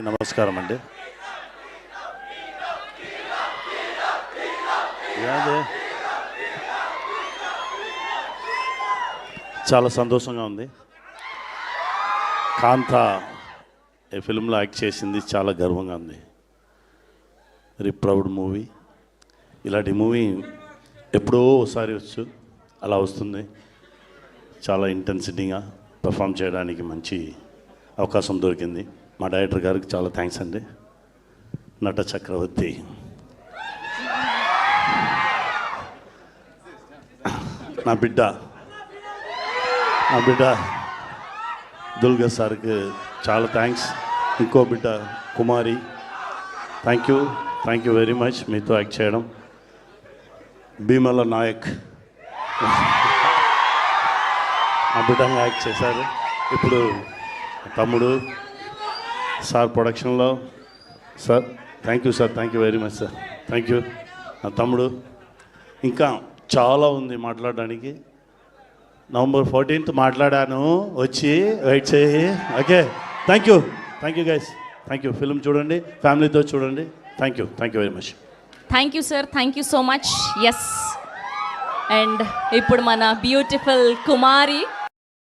నమస్కారం అండి. చాలా సంతోషంగా ఉంది. కాంత ఈ ఫిల్మ్లో యాక్ట్ చేసింది చాలా గర్వంగా ఉంది. Very proud movie. ఇలాంటి మూవీ ఎప్పుడో ఒకసారి వచ్చు, అలా వస్తుంది. చాలా ఇంటెన్సిటీగా పెర్ఫామ్ చేయడానికి మంచి అవకాశం దొరికింది. మా డైరెక్టర్ గారికి చాలా థ్యాంక్స్ అండి. నట చక్రవర్తి నా బిడ్డ దుల్గా సార్కి చాలా థ్యాంక్స్. ఇంకో బిడ్డ కుమారి, థ్యాంక్ యూ వెరీ మచ్ మీతో యాక్ట్ చేయడం. భీమల నాయక్ ఆ బిడ్డగా యాక్ట్ చేశారు. ఇప్పుడు తమ్ముడు సార్ ప్రొడక్షన్లో sir, thank you very much sir, thank you. నా తమ్ముడు, ఇంకా చాలా ఉంది మాట్లాడడానికి. నవంబర్ 14th మాట్లాడాను, వచ్చి వెయిట్ చేయి. Okay, thank you guys, thank you. Film చూడండి, ఫ్యామిలీతో చూడండి. Thank you very much. Thank you sir, thank you so much. Yes, and ఇప్పుడు మన బ్యూటిఫుల్ కుమారి